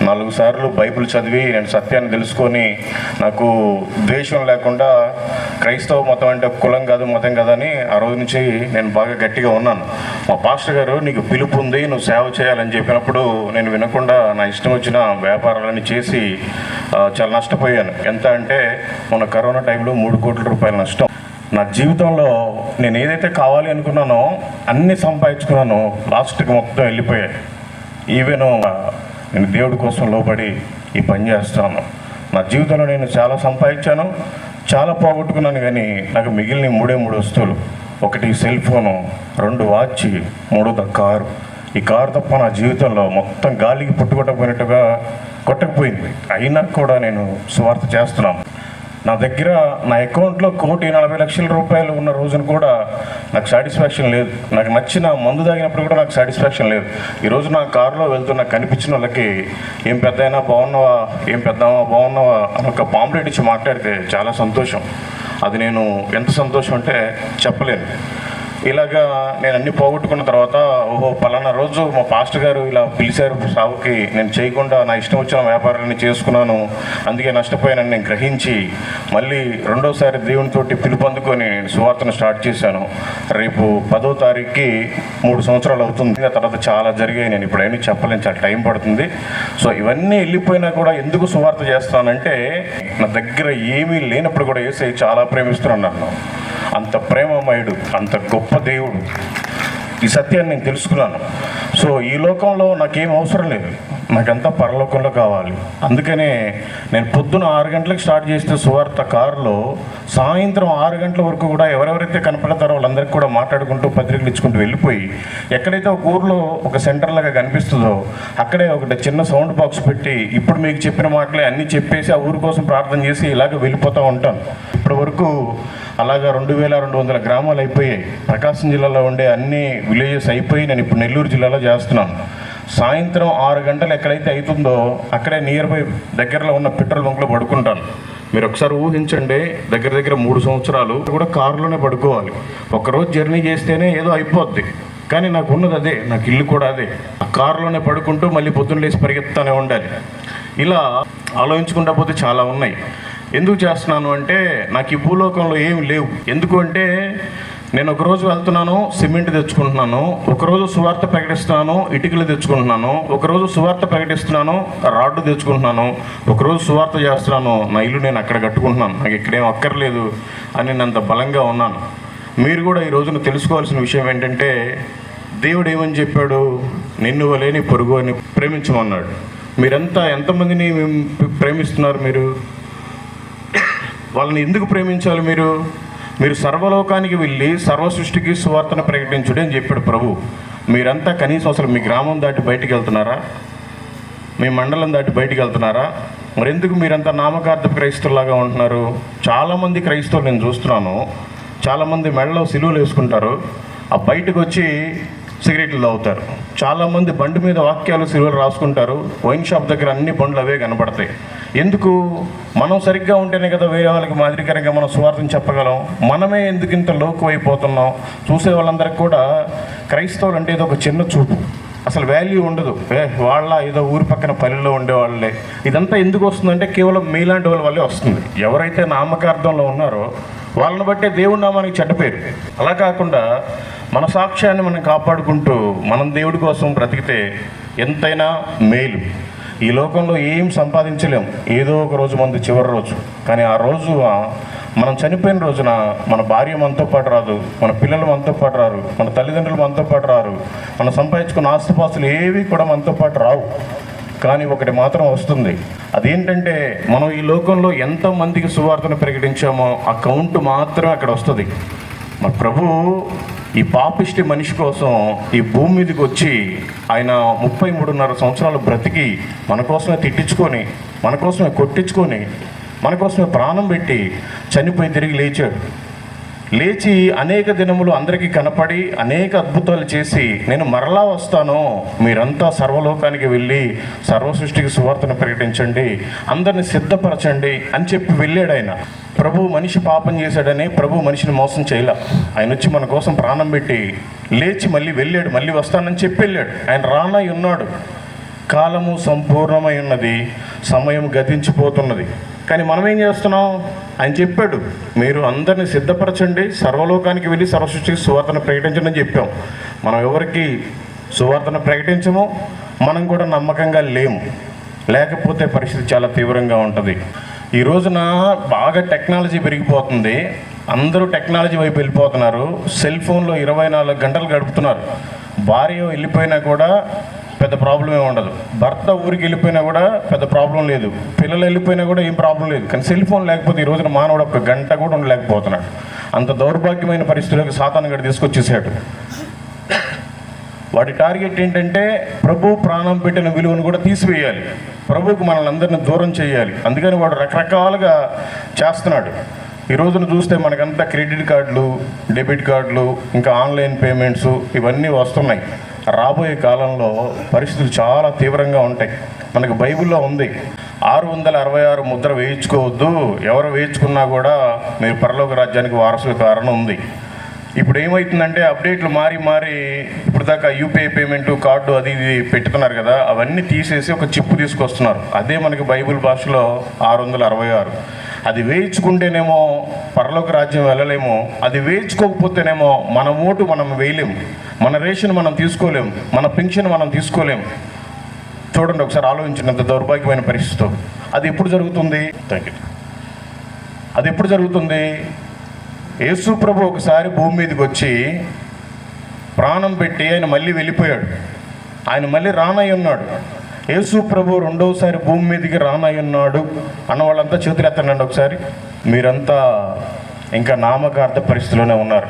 4 సార్లు బైబిల్ చదివి నేను సత్యాన్ని తెలుసుకొని నాకు ద్వేషం లేకుండా క్రైస్తవ మతం అంటే కులం కాదు, మతం కాదు అని ఆ రోజు నుంచి నేను బాగా గట్టిగా ఉన్నాను. మా పాస్టర్ గారు నీకు పిలుపు ఉంది, నువ్వు సేవ చేయాలని చెప్పినప్పుడు నేను వినకుండా నా ఇష్టం వచ్చిన వ్యాపారాలన్నీ చేసి చాలా నష్టపోయాను. ఎంత అంటే మొన్న కరోనా టైంలో 3 కోట్ల రూపాయల నష్టం. నా జీవితంలో నేను ఏదైతే కావాలి అనుకున్నానో అన్నీ సంపాదించుకున్నాను. లాస్ట్కి మొత్తం వెళ్ళిపోయాయి. ఈవెన్ నేను దేవుడి కోసం లోబడి ఈ పని చేస్తాను. నా జీవితంలో నేను చాలా సంపాదించాను, చాలా పోగొట్టుకున్నాను, కానీ నాకు మిగిలిన మూడు వస్తువులు. ఒకటి సెల్ ఫోను, 2 వాచ్, 3 కారు. ఈ కారు తప్ప నా జీవితంలో మొత్తం గాలికి పుట్టుకొట్టకపోయినట్టుగా కొట్టకపోయింది. అయినా కూడా నేను సువార్త చేస్తున్నాను. నా దగ్గర నా అకౌంట్లో 1,40,00,000 రూపాయలు ఉన్న రోజున కూడా నాకు సాటిస్ఫాక్షన్ లేదు. నాకు నచ్చిన మందు తాగినప్పుడు కూడా నాకు సాటిస్ఫాక్షన్ లేదు. ఈరోజు నా కారులో వెళ్తున్న కనిపించిన వాళ్ళకి ఏం పెద్దయినా బాగున్నావా, ఏం పెద్దవా బాగున్నావా అని ఒక పాంప్లెట్ ఇచ్చి మాట్లాడితే చాలా సంతోషం. అది నేను ఎంత సంతోషం అంటే చెప్పలేను. ఇలాగా నేను అన్నీ పోగొట్టుకున్న తర్వాత పలానా రోజు మా పాస్టర్ గారు ఇలా పిలిచారు సావుకి, నేను చేయకుండా నా ఇష్టం వచ్చిన వ్యాపారాన్ని చేసుకున్నాను, అందుకే నష్టపోయానని నేను గ్రహించి మళ్ళీ రెండోసారి దేవునితోటి పిలుపొందుకొని నేను సువార్తను స్టార్ట్ చేశాను. రేపు 10వ తారీఖుకి 3 సంవత్సరాలు అవుతుంది. తర్వాత చాలా జరిగాయి, నేను ఇప్పుడు ఏమీ చెప్పలేను, చాలా టైం పడుతుంది. సో ఇవన్నీ వెళ్ళిపోయినా కూడా ఎందుకు సువార్త చేస్తానంటే, నా దగ్గర ఏమీ లేనప్పుడు కూడా యేసయ్య చాలా ప్రేమిస్తున్నాను నన్ను. అంత ప్రేమమయుడు, అంత గొప్ప దేవుడు. ఈ సత్యాన్ని నేను తెలుసుకున్నాను. సో ఈ లోకంలో నాకేం అవసరం లేదు, నాకంతా పరలోకంలో కావాలి. అందుకనే నేను పొద్దున 6 గంటలకు స్టార్ట్ చేస్తే సువార్త కారులో సాయంత్రం 6 గంటల వరకు కూడా ఎవరెవరైతే కనపడతారో వాళ్ళందరికీ కూడా మాట్లాడుకుంటూ పత్రికలు ఇచ్చుకుంటూ వెళ్ళిపోయి, ఎక్కడైతే ఒక ఊర్లో ఒక సెంటర్ లాగా కనిపిస్తుందో అక్కడే ఒకటి చిన్న సౌండ్ బాక్స్ పెట్టి ఇప్పుడు మీకు చెప్పిన మాటలే అన్నీ చెప్పేసి ఆ ఊరి కోసం ప్రార్థన చేసి ఇలాగ వెళ్ళిపోతూ ఉంటాను. ఇప్పటి వరకు అలాగా 2,200 గ్రామాలు అయిపోయాయి. ప్రకాశం జిల్లాలో ఉండే అన్ని విలేజెస్ అయిపోయి నేను ఇప్పుడు నెల్లూరు జిల్లాలో చేస్తున్నాను. సాయంత్రం 6 గంటలు ఎక్కడైతే అవుతుందో అక్కడే నియర్ బై దగ్గరలో ఉన్న పెట్రోల్ బంక్లో పడుకుంటాను. మీరు ఒకసారి ఊహించండి, దగ్గర దగ్గర 3 సంవత్సరాలు కూడా కారులోనే పడుకోవాలి. ఒకరోజు జర్నీ చేస్తేనే ఏదో అయిపోద్ది, కానీ నాకు ఉన్నది అదే, నాకు ఇల్లు కూడా అదే. ఆ కారులోనే పడుకుంటూ మళ్ళీ పొద్దున్న లేచి పరిగెత్తానే ఉండాలి. ఇలా ఆలోచించుకుంటా పోతే చాలా ఉన్నాయి. ఎందుకు చేస్తున్నాను అంటే, నాకు ఈ భూలోకంలో ఏమి లేవు. ఎందుకు అంటే, నేను ఒకరోజు వెళ్తున్నాను సిమెంట్ తెచ్చుకుంటున్నాను, ఒకరోజు సువార్త ప్రకటిస్తున్నాను ఇటుకలు తెచ్చుకుంటున్నాను, ఒకరోజు సువార్త ప్రకటిస్తున్నాను రాడ్డు తెచ్చుకుంటున్నాను, ఒకరోజు సువార్త చేస్తున్నాను నా ఇల్లు నేను అక్కడ కట్టుకుంటున్నాను, నాకు ఇక్కడేం అక్కర్లేదు అని నేను అంత బలంగా ఉన్నాను. మీరు కూడా ఈ రోజున తెలుసుకోవాల్సిన విషయం ఏంటంటే, దేవుడు ఏమని చెప్పాడు? నిన్ను వలే నీ పొరుగు అని ప్రేమించమన్నాడు. మీరంతా ఎంతమందిని ప్రేమిస్తున్నారు? మీరు వాళ్ళని ఎందుకు ప్రేమించాలి? మీరు సర్వలోకానికి వెళ్ళి సర్వ సృష్టికి సువార్తను ప్రకటించుడి అని చెప్పాడు ప్రభు. మీరంతా కనీసం అసలు మీ గ్రామం దాటి బయటికి వెళ్తున్నారా? మీ మండలం దాటి బయటికి వెళ్తున్నారా? మరి ఎందుకు మీరంతా నామకార్థ క్రైస్తవులాగా ఉంటున్నారు? చాలామంది క్రైస్తవులు నేను చూస్తున్నాను, చాలామంది మెడలో సిలువలు వేసుకుంటారు, ఆ బయటకు వచ్చి సిగరెట్లు తాగుతారు. చాలామంది బండి మీద వాక్యాలు సిలువలు రాసుకుంటారు, వైన్ షాప్ దగ్గర అన్ని బండ్లు అవే కనబడతాయి. ఎందుకు? మనం సరిగ్గా ఉంటేనే కదా వేరే వాళ్ళకి మాదిరికరంగా మనం స్వార్థం చెప్పగలం. మనమే ఎందుకు ఇంత లోకు అయిపోతున్నాం? చూసే వాళ్ళందరికీ కూడా క్రైస్తవులు అంటే ఏదో ఒక చిన్న చూపు, అసలు వాల్యూ ఉండదు. వాళ్ళ ఏదో ఊరి పక్కన పల్లెల్లో ఉండేవాళ్ళే. ఇదంతా ఎందుకు వస్తుందంటే కేవలం మీలాంటి వాళ్ళ వల్లే వస్తుంది. ఎవరైతే నామకార్థంలో ఉన్నారో వాళ్ళని బట్టే దేవుడి నామానికి చెడ్డ పేరు. అలా కాకుండా మన సాక్ష్యాన్ని మనం కాపాడుకుంటూ మనం దేవుడి కోసం బ్రతికితే ఎంతైనా మేలు. ఈ లోకంలో ఏం సంపాదించలేం, ఏదో ఒక రోజు మంది చివరి రోజు. కానీ ఆ రోజు మనం చనిపోయిన రోజున మన భార్య మనతో పాటు రాదు, మన పిల్లలు మనతో పాటు రారు, మన తల్లిదండ్రులు మనతో పాటు రారు, మనం సంపాదించుకున్న ఆస్తిపాస్తులు ఏవి కూడా మనతో పాటు రావు. కానీ ఒకటి మాత్రం వస్తుంది, అదేంటంటే మనం ఈ లోకంలో ఎంతమందికి సువార్తను ప్రకటించామో ఆ కౌంట్ మాత్రం అక్కడ వస్తుంది. మన ప్రభువు ఈ పాపిష్టి మనిషి కోసం ఈ భూమి మీదకి వచ్చి ఆయన 33.5 సంవత్సరాలు బ్రతికి మన కోసమే తిట్టించుకొని, మన కోసమే కొట్టించుకొని, మన కోసమే ప్రాణం పెట్టి చనిపోయి తిరిగి లేచాడు. లేచి అనేక దినములు అందరికీ కనపడి అనేక అద్భుతాలు చేసి నేను మరలా వస్తాను, మీరంతా సర్వలోకానికి వెళ్ళి సర్వ సృష్టికి సువార్తను ప్రకటించండి, అందరిని సిద్ధపరచండి అని చెప్పి వెళ్ళాడు ఆయన. ప్రభు మనిషి పాపం చేశాడని ప్రభు మనిషిని మోసం చేయలే. ఆయన వచ్చి మన కోసం ప్రాణం పెట్టి లేచి మళ్ళీ వెళ్ళాడు, మళ్ళీ వస్తానని చెప్పి వెళ్ళాడు. ఆయన రానై ఉన్నాడు. కాలము సంపూర్ణమై ఉన్నది, సమయం గతించిపోతున్నది. కానీ మనం ఏం చేస్తున్నాం? ఆయన చెప్పాడు, మీరు అందరినీ సిద్ధపరచండి, సర్వలోకానికి వెళ్ళి సర్వసృష్టికి సువార్తను ప్రకటించండి అని చెప్పాం. మనం ఎవరికి సువార్తను ప్రకటించము, మనం కూడా నమ్మకంగా లేము. లేకపోతే పరిస్థితి చాలా తీవ్రంగా ఉంటుంది. ఈ రోజున బాగా టెక్నాలజీ పెరిగిపోతుంది, అందరూ టెక్నాలజీ వైపు వెళ్ళిపోతున్నారు. సెల్ ఫోన్లో 24 గంటలు గడుపుతున్నారు. భార్య వెళ్ళిపోయినా కూడా పెద్ద ప్రాబ్లం ఏమి ఉండదు. భర్త ఊరికి వెళ్ళిపోయినా కూడా పెద్ద ప్రాబ్లం లేదు. పిల్లలు వెళ్ళిపోయినా కూడా ఏం ప్రాబ్లం లేదు. కానీ సెల్ ఫోన్ లేకపోతే ఈ రోజున మానవుడు ఒక గంట కూడా ఉండలేకపోతున్నాడు. అంత దౌర్భాగ్యమైన పరిస్థితులకు సాతాను గడి తీసుకొచ్చేసాడు. వాడి టార్గెట్ ఏంటంటే ప్రభు ప్రాణం పెట్టిన విలువను కూడా తీసివేయాలి, ప్రభువుకు మనల్ని అందరినీ దూరం చేయాలి. అందుకని వాడు రకరకాలుగా చేస్తున్నాడు. ఈ రోజున చూస్తే మనకంతా క్రెడిట్ కార్డులు, డెబిట్ కార్డులు, ఇంకా ఆన్లైన్ పేమెంట్స్ ఇవన్నీ వస్తున్నాయి. రాబోయే కాలంలో పరిస్థితులు చాలా తీవ్రంగా ఉంటాయి. మనకు బైబిల్లో ఉంది 666 ముద్ర వేయించుకోవద్దు, ఎవరు వేయించుకున్నా కూడా మీరు పరలోక రాజ్యానికి వారసుల కారణం ఉంది. ఇప్పుడు ఏమవుతుందంటే అప్డేట్లు మారి ఇప్పుడు దాకా యూపీఐ పేమెంట్ కార్డు అది ఇది పెట్టుతున్నారు కదా, అవన్నీ తీసేసి ఒక చిప్పు తీసుకొస్తున్నారు. అదే మనకి బైబిల్ భాషలో 666. అది వేయించుకుంటేనేమో పరలోక రాజ్యం వెళ్ళలేము, అది వేయించుకోకపోతేనేమో మన ఓటు మనం వేయలేము, మన రేషన్ మనం తీసుకోలేము, మన పెన్షన్ మనం తీసుకోలేము. చూడండి ఒకసారి ఆలోచించినంత దౌర్భాగ్యమైన పరిస్థితి. అది ఎప్పుడు జరుగుతుంది? అది ఎప్పుడు జరుగుతుంది? యేసు ప్రభు ఒకసారి భూమి మీదకి వచ్చి ప్రాణం పెట్టి ఆయన మళ్ళీ వెళ్ళిపోయాడు. ఆయన మళ్ళీ రానయ్య ఉన్నాడు. యేసు ప్రభు రెండవసారి భూమి మీదకి రానయ్య ఉన్నాడు అన్న వాళ్ళంతా చేతులు ఎత్తండి ఒకసారి. మీరంతా ఇంకా నామకార్థ పరిస్థితిలోనే ఉన్నారు.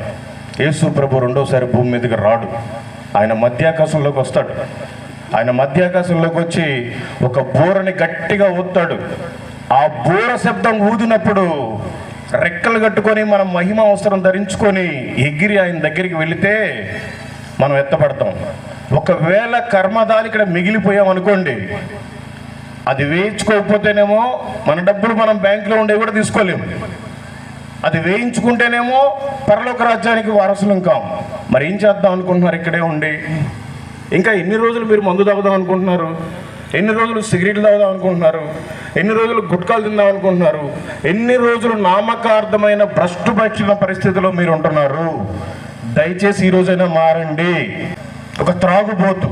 యేసు ప్రభు రెండవసారి భూమి మీదకి రాడు. ఆయన మధ్యాకాశంలోకి వస్తాడు. ఆయన మధ్యాకాశంలోకి వచ్చి ఒక బూరని గట్టిగా ఊతాడు. ఆ బూర శబ్దం ఊదినప్పుడు రెక్కలు కట్టుకొని మనం మహిమ అవసరం ధరించుకొని ఎగిరి ఆయన దగ్గరికి వెళితే మనం ఎత్తపడతాం. ఒకవేళ కర్మదాలి ఇక్కడ మిగిలిపోయాం అనుకోండి, అది వేయించుకోకపోతేనేమో మన డబ్బులు మనం బ్యాంకులో ఉండేవి కూడా తీసుకోలేము. అది వేయించుకుంటేనేమో పరలోక రాజ్యానికి వారసులం కాం. మరి ఏం చేద్దాం అనుకుంటున్నారు ఇక్కడే ఉండి? ఇంకా ఎన్ని రోజులు మీరు మందు తాగుదాం అనుకుంటున్నారు? ఎన్ని రోజులు సిగరెట్లు తాగుదాం అనుకుంటున్నారు? ఎన్ని రోజులు గుట్కాలు తిందాం అనుకుంటున్నారు? ఎన్ని రోజులు నామకార్థమైన భ్రష్టు పట్టిన పరిస్థితిలో మీరు ఉంటున్నారు? దయచేసి ఈ రోజైనా మారండి. ఒక త్రాగుబోతు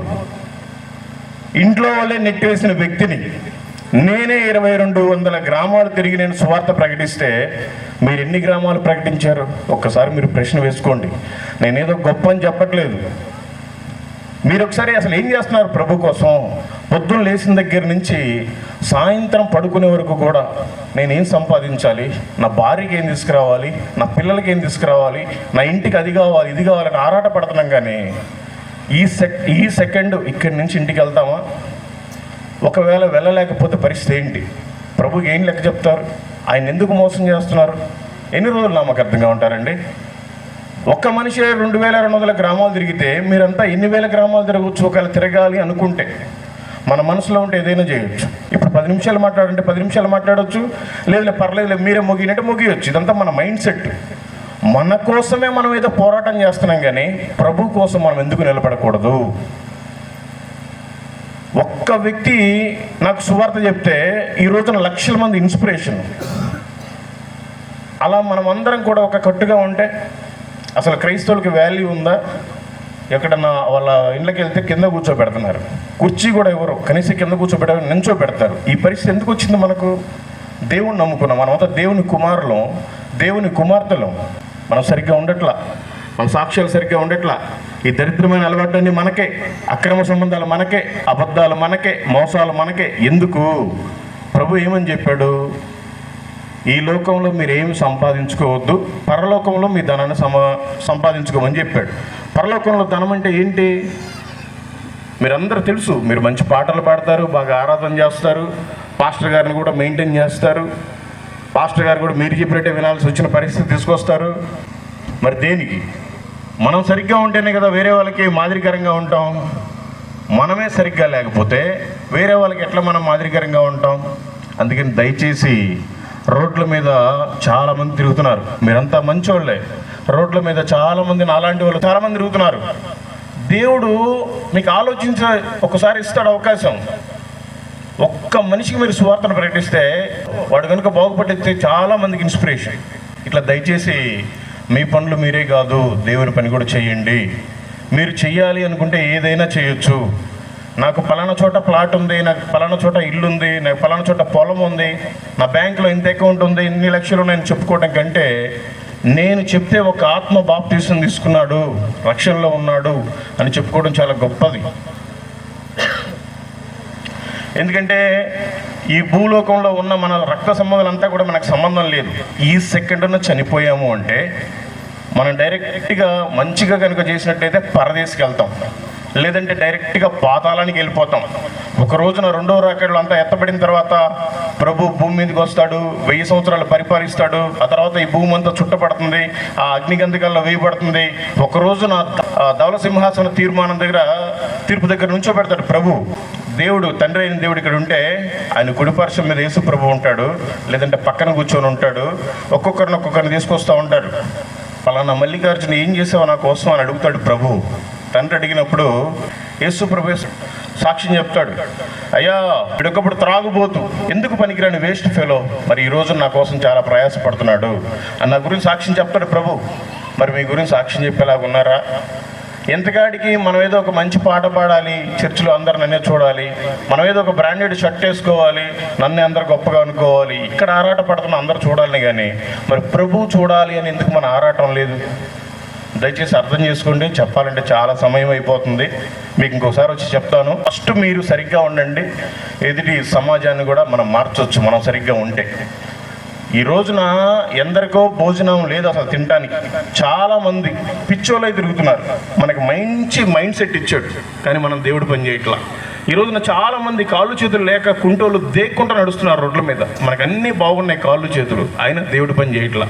ఇంట్లో వాళ్ళే నెట్టివేసిన వ్యక్తిని నేనే 2200 గ్రామాలు తిరిగి నేను సువార్త ప్రకటిస్తే మీరు ఎన్ని గ్రామాలు ప్రకటించారు? ఒక్కసారి మీరు ప్రశ్న వేసుకోండి. నేనేదో గొప్ప అని చెప్పట్లేదు. మీరు ఒకసారి అసలు ఏం చేస్తున్నారు ప్రభు కోసం? పొద్దున్న లేచిన దగ్గర నుంచి సాయంత్రం పడుకునే వరకు కూడా నేనేం సంపాదించాలి, నా భార్యకి ఏం తీసుకురావాలి, నా పిల్లలకి ఏం తీసుకురావాలి, నా ఇంటికి అది కావాలి ఇది కావాలని ఆరాట పడుతున్నాం. కానీ ఈ సెకండ్ ఇక్కడి నుంచి ఇంటికి వెళ్తామా? ఒకవేళ వెళ్ళలేకపోతే పరిస్థితి ఏంటి? ప్రభుకి ఏం లెక్క చెప్తారు? ఆయన ఎందుకు మోసం చేస్తున్నారు? ఎన్ని రోజులు నామకర్థంగా ఉంటారండి? ఒక్క మనిషి 2200 గ్రామాలు తిరిగితే మీరంతా ఎన్ని వేల గ్రామాలు తిరగవచ్చు ఒకవేళ తిరగాలి అనుకుంటే. మన మనసులో ఉంటే ఏదైనా చేయొచ్చు. ఇప్పుడు 10 నిమిషాలు మాట్లాడంటే 10 నిమిషాలు మాట్లాడవచ్చు, లేదు పర్లేదు మీరే ముగినట్టు ముగియొచ్చు. ఇదంతా మన మైండ్ సెట్. మన కోసమే మనం ఏదో పోరాటం చేస్తున్నాం, కానీ ప్రభు కోసం మనం ఎందుకు నిలబడకూడదు? ఒక్క వ్యక్తి నాకు సువార్త చెప్తే ఈ రోజున లక్షల మంది ఇన్స్పిరేషన్. అలా మనం అందరం కూడా ఒక కట్టుగా ఉంటే అసలు క్రైస్తవులకి వాల్యూ ఉందా? ఎక్కడన్నా వాళ్ళ ఇళ్ళకి వెళ్తే కింద కూర్చోబెడుతున్నారు, కుర్చీ కూడా ఎవరు కనీసం కింద కూర్చోబెట్టారు, నించోబెడతారు. ఈ పరిస్థితి ఎందుకు వచ్చింది మనకు? దేవుణ్ణి నమ్ముకున్నాం, మనమంతా దేవుని కుమారులం, దేవుని కుమార్తెలం. మనం సరిగ్గా ఉండట్లా, మన సాక్ష్యాలు సరిగ్గా ఉండట్లా. ఈ దరిద్రమైన అలవాట్లన్నీ మనకే, అక్రమ సంబంధాలు మనకే, అబద్ధాలు మనకే, మోసాలు మనకే. ఎందుకు? ప్రభు ఏమని చెప్పాడు? ఈ లోకంలో మీరు ఏమి సంపాదించుకోవద్దు, పరలోకంలో మీ ధనాన్ని సంపాదించుకోమని చెప్పాడు. పరలోకంలో ధనం అంటే ఏంటి? మీరందరూ తెలుసు. మీరు మంచి పాటలు పాడతారు, బాగా ఆరాధన చేస్తారు, పాస్టర్ గారిని కూడా మెయింటైన్ చేస్తారు, పాస్టర్ గారు కూడా మీరు చెప్పినట్టే వినాల్సి వచ్చిన పరిస్థితి తీసుకొస్తారు. మరి దేనికి? మనం సరిగ్గా ఉంటేనే కదా వేరే వాళ్ళకి మాదిరికరంగా ఉంటాం. మనమే సరిగ్గా లేకపోతే వేరే వాళ్ళకి ఎట్లా మనం మాదిరికరంగా ఉంటాం? అందుకని దయచేసి రోడ్ల మీద చాలామంది తిరుగుతున్నారు. మీరంతా మంచోళ్ళే. రోడ్ల మీద చాలామంది నాలాంటి వాళ్ళు చాలామంది తిరుగుతున్నారు. దేవుడు మీకు ఆలోచించే ఒకసారి ఇస్తాడు అవకాశం. ఒక్క మనిషికి మీరు సువార్తను ప్రకటిస్తే వాడు కనుక బాగుపడితే చాలామందికి ఇన్స్పిరేషన్. ఇట్లా దయచేసి మీ పనులు మీరే కాదు, దేవుని పని కూడా చేయండి. మీరు చెయ్యాలి అనుకుంటే ఏదైనా చేయొచ్చు. నాకు పలానా చోట ప్లాట్ ఉంది, నాకు పలానా చోట ఇల్లు ఉంది, నాకు పలానా చోట పొలం ఉంది, నా బ్యాంకులో ఇంత అకౌంట్ ఉంది, ఇన్ని లక్షలు నేను చెప్పుకోవడం కంటే నేను చెప్తే ఒక ఆత్మ బాప్తీసం తీసుకున్నాడు, రక్షణలో ఉన్నాడు అని చెప్పుకోవడం చాలా గొప్పది. ఎందుకంటే ఈ భూలోకంలో ఉన్న మన రక్త సంబంధాలంతా కూడా మనకు సంబంధం లేదు. ఈ సెకండ్న చనిపోయాము అంటే మనం డైరెక్ట్గా మంచిగా కనుక చేసినట్టయితే పరదేశికి వెళ్తాం, లేదంటే డైరెక్ట్గా పాతాళానికి వెళ్ళిపోతాం. ఒక రోజున రెండవ రాకడలో అంతా ఎత్తబడిన తర్వాత ప్రభు భూమి మీదకి వస్తాడు, 1000 సంవత్సరాలు పరిపాలిస్తాడు. ఆ తర్వాత ఈ భూమి అంతా చుట్టపడుతుంది, ఆ అగ్నిగంధకాల్లో వేయబడుతుంది. ఒక రోజున ధవల సింహాసన తీర్పు దగ్గర నుంచో పెడతాడు ప్రభు. దేవుడు, తండ్రి అయిన దేవుడు ఇక్కడ ఉంటే ఆయన కుడిపార్శ్వం మీద యేసు ప్రభు ఉంటాడు, లేదంటే పక్కన కూర్చొని ఉంటాడు. ఒక్కొక్కరిని తీసుకొస్తూ ఉంటారు. పలానా మల్లికార్జున ఏం చేసావు నా కోసం అని అడుగుతాడు ప్రభు. తండ్రి అడిగినప్పుడు యేసు ప్రభు సాక్ష్యం చెప్తాడు, అయ్యా వీడొకప్పుడు త్రాగుబోతు, ఎందుకు పనికిరాని వేస్ట్ ఫెలో, మరి ఈరోజు నా కోసం చాలా ప్రయాసపడుతున్నాడు అని నా గురించి సాక్ష్యం చెప్తాడు ప్రభు. మరి మీ గురించి సాక్ష్యం చెప్పేలాగా ఉన్నారా? ఎంతకాడికి మనం ఏదో ఒక మంచి పాట పాడాలి, చర్చిలో అందరు నన్నే చూడాలి, మనం ఏదో ఒక బ్రాండెడ్ షర్ట్ వేసుకోవాలి, నన్నే అందరు గొప్పగా అనుకోవాలి, ఇక్కడ ఆరాట పడుతున్న అందరు చూడాలని, కానీ మరి ప్రభు చూడాలి అని ఎందుకు మన ఆరాటం లేదు? దయచేసి అర్థం చేసుకోండి. చెప్పాలంటే చాలా సమయం అయిపోతుంది, మీకు ఇంకోసారి వచ్చి చెప్తాను. ఫస్ట్ మీరు సరిగ్గా ఉండండి, ఎదుటి సమాజాన్ని కూడా మనం మార్చవచ్చు మనం సరిగ్గా ఉంటే. ఈ రోజున ఎందరికో భోజనం లేదు అసలు తినడానికి. చాలామంది పిచ్చోళ్ళై తిరుగుతున్నారు. మనకి మంచి మైండ్ సెట్ ఇచ్చాడు, కానీ మనం దేవుడు పని చేయట్లా. ఈ రోజున చాలామంది కాళ్ళు చేతులు లేక కుంటోళ్ళు దేక్కుంటూ నడుస్తున్నారు రోడ్ల మీద. మనకు అన్నీ బాగున్నాయి కాళ్ళు చేతులు, అయినా దేవుడు పని చేయట్లా.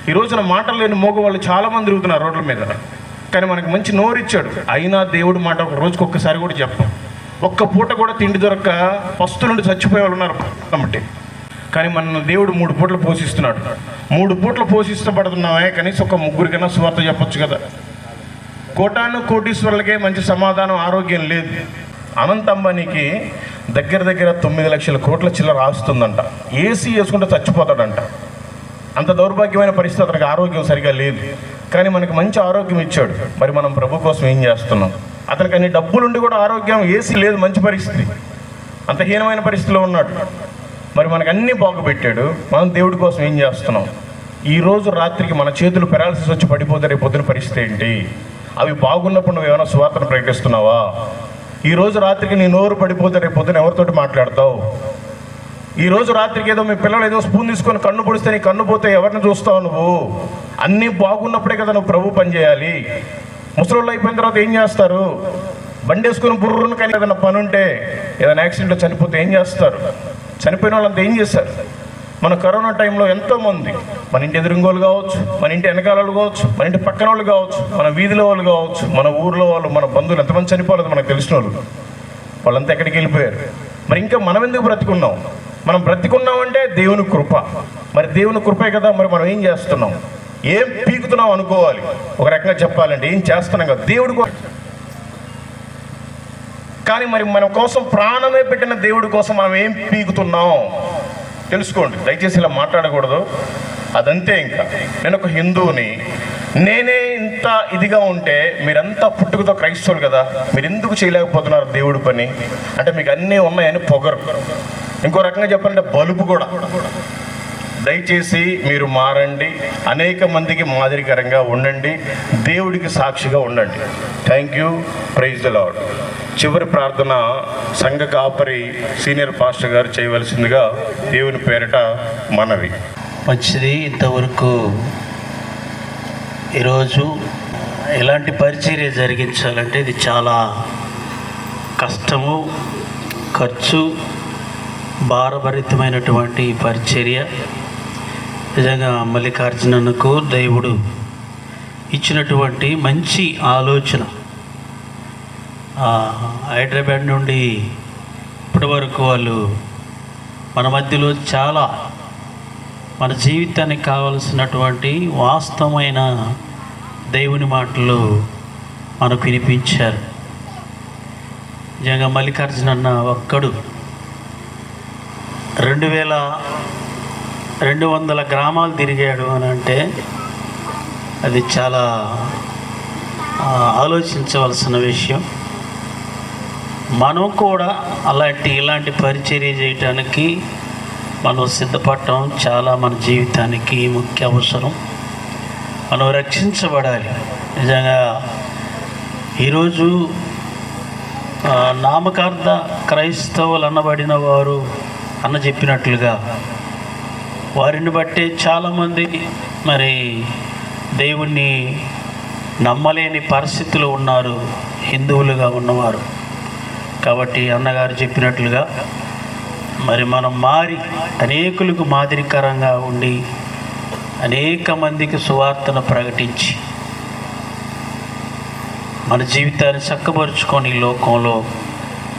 ఈ రోజున మాటలు లేని మోగవాళ్ళు చాలామంది తిరుగుతున్నారు రోడ్ల మీద, కానీ మనకి మంచి నోరిచ్చాడు, అయినా దేవుడు మాట ఒక రోజుకి ఒక్కసారి కూడా చెప్పం. ఒక్క పూట కూడా తిండి దొరక్క పస్తు నుండి చచ్చిపోయే వాళ్ళు ఉన్నారు కాబట్టి. కానీ మన దేవుడు 3 పూటలు పోషిస్తున్నాడు. 3 పూటలు పోషిస్తపడుతున్నామే, కనీసం ఒక 3కైనా సువార్త చెప్పొచ్చు కదా. కోటీశ్వరులకే మంచి సమాధానం, ఆరోగ్యం లేదు. అనంత అంబానీకి దగ్గర 9 లక్షల కోట్ల చిల్లర ఆస్తుందంట. ఏసీ వేసుకుంటే చచ్చిపోతాడంట. అంత దౌర్భాగ్యమైన పరిస్థితి, అతనికి ఆరోగ్యం సరిగా లేదు. కానీ మనకి మంచి ఆరోగ్యం ఇచ్చాడు. మరి మనం ప్రభు కోసం ఏం చేస్తున్నాం? అతనికి అన్ని డబ్బులుండి కూడా ఆరోగ్యం, ఏసీ లేదు, మంచి పరిస్థితి, అంత హీనమైన పరిస్థితిలో ఉన్నాడు. మరి మనకు అన్నీ బాగుపెట్టాడు, మనం దేవుడి కోసం ఏం చేస్తున్నాం? ఈరోజు రాత్రికి మన చేతులు పెరాలసిస్ వచ్చి పడిపోతే రేపు పొద్దున పరిస్థితి ఏంటి? అవి బాగున్నప్పుడు నువ్వు ఏమైనా సువార్తను ప్రకటిస్తున్నావా? ఈరోజు రాత్రికి నీ నోరు పడిపోతే రేపు పొద్దున ఎవరితోటి మాట్లాడతావు? ఈరోజు రాత్రికి ఏదో మీ పిల్లలు ఏదో స్పూన్ తీసుకొని కన్ను పొడిస్తే నీ కన్ను పోతే ఎవరిని చూస్తావు నువ్వు? అన్నీ బాగున్నప్పుడే కదా నువ్వు ప్రభు పని చేయాలి. ముసలోళ్ళు అయిపోయిన తర్వాత ఏం చేస్తారు? బండి వేసుకొని బుర్రును, కానీ ఏదైనా పని ఉంటే ఏదైనా యాక్సిడెంట్లో చనిపోతే ఏం చేస్తారు? చనిపోయిన వాళ్ళంతా ఏం చేస్తారు? మన కరోనా టైంలో ఎంతోమంది, మన ఇంటి ఎదురుంగోళ్ళు కావచ్చు, మన ఇంటి వెనకాల వాళ్ళు కావచ్చు, మన ఇంటి పక్కన వాళ్ళు కావచ్చు, మన వీధిలో వాళ్ళు కావచ్చు, మన ఊర్లో వాళ్ళు, మన బంధువులు ఎంతమంది చనిపోలేదు మనకు తెలిసిన వాళ్ళు, వాళ్ళంతా ఎక్కడికి వెళ్ళిపోయారు. మరి ఇంకా మనం ఎందుకు బ్రతికున్నాం? మనం బ్రతికున్నామంటే దేవుని కృప. మరి దేవుని కృపే కదా. మరి మనం ఏం చేస్తున్నాం? ఏం పీకుతున్నాం అనుకోవాలి. ఒక రకంగా చెప్పాలంటే ఏం చేస్తున్నాం కదా దేవుడి కోసం. కానీ మరి మన కోసం ప్రాణమే పెట్టిన దేవుడి కోసం మనం ఏం పీకుతున్నాం తెలుసుకోండి. దయచేసి ఇలా మాట్లాడకూడదు, అదంతే. ఇంకా నేను ఒక హిందువుని, నేనే ఇంత ఇదిగా ఉంటే మీరంతా పుట్టుకతో క్రైస్తవులు కదా, మీరు ఎందుకు చేయలేకపోతున్నారు దేవుడి పని? అంటే మీకు అన్నీ ఉన్నాయని పొగరు. ఇంకో రకంగా చెప్పాలంటే బలుపు కూడా. దయచేసి మీరు మారండి, అనేక మందికి మాదిరికరంగా ఉండండి, దేవుడికి సాక్షిగా ఉండండి. Thank you. Praise the lord. చివరి ప్రార్థన సంఘ కాపరి సీనియర్ పాస్టర్ గారు చేయవలసిందిగా దేవుని పేరిట మనవి. మంచిది. ఇంతవరకు ఈరోజు ఎలాంటి పరిచర్య జరిగించాలంటే ఇది చాలా కష్టము, ఖర్చు, భారభరితమైనటువంటి పరిచర్య. నిజంగా మల్లికార్జునకు దేవుడు ఇచ్చినటువంటి మంచి ఆలోచన. హైదరాబాద్ నుండి ఇప్పటి వరకు వాళ్ళు మన మధ్యలో చాలా మన జీవితానికి కావలసినటువంటి వాస్తవమైన దేవుని మాటలు మనకు వినిపించారు. నిజంగా మల్లికార్జున అన్న ఒక్కడు 2200 గ్రామాలు తిరిగాడు అని అంటే అది చాలా ఆలోచించవలసిన విషయం. మనం కూడా ఇలాంటి పరిచర్య చేయటానికి మనం సిద్ధపడటం చాలా మన జీవితానికి ముఖ్య అవసరం. మనం రక్షించబడాలి. నిజంగా ఈరోజు నామకార్థ క్రైస్తవులు అనబడిన వారు అన్న చెప్పినట్లుగా వారిని బట్టే చాలామంది మరి దేవుణ్ణి నమ్మలేని పరిస్థితులు ఉన్నారు హిందువులుగా ఉన్నవారు. కాబట్టి అన్నగారు చెప్పినట్లుగా మరి మనం మారి అనేకులకు మాదిరికరంగా ఉండి అనేక మందికి సువార్తను ప్రకటించి మన జీవితాన్ని చక్కబరుచుకొని ఈ లోకంలో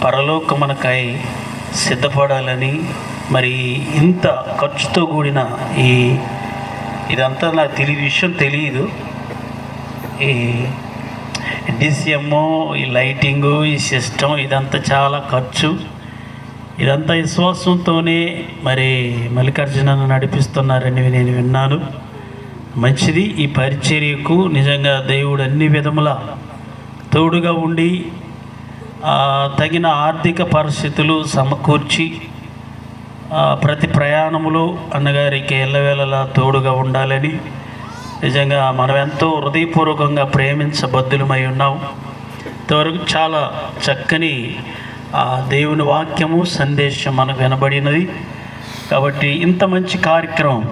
పరలోకమునకై సిద్ధపడాలని మరి ఇంత ఖర్చుతో కూడిన ఇదంతా నాకు విషయం తెలియదు. ఈ డిసిఎమ్, ఈ లైటింగు, ఈ సిస్టమ్ ఇదంతా చాలా ఖర్చు. ఇదంతా విశ్వాసంతోనే మరి మల్లికార్జునను నడిపిస్తున్నారని నేను విన్నాను. మంచిది. ఈ పరిచర్యకు నిజంగా దేవుడు అన్ని విధముల తోడుగా ఉండి తగిన ఆర్థిక పరిస్థితులు సమకూర్చి ప్రతి ప్రయాణములో అన్నగారికి ఎల్లవేళలా తోడుగా ఉండాలని నిజంగా మనం ఎంతో హృదయపూర్వకంగా ప్రేమించబద్ధులమై ఉన్నాం. ఇంతవరకు చాలా చక్కని దేవుని వాక్యము సందేశం మనకు వినబడినది. కాబట్టి ఇంత మంచి కార్యక్రమం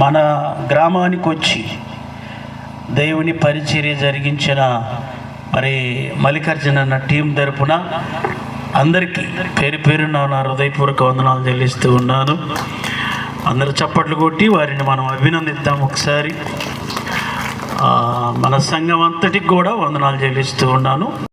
మన గ్రామానికి వచ్చి దేవుని పరిచర్య జరిగించిన మరి మల్లికార్జున అన్న టీం తరపున అందరికీ పేరు పేరున నా హృదయపూర్వక వందనాలు చెల్లిస్తూ ఉన్నాను. అందరూ చప్పట్లు కొట్టి వారిని మనం అభినందిద్దాం ఒకసారి. మన సంఘం అంతటికి కూడా వందనాలు చెల్లిస్తూ ఉన్నాను.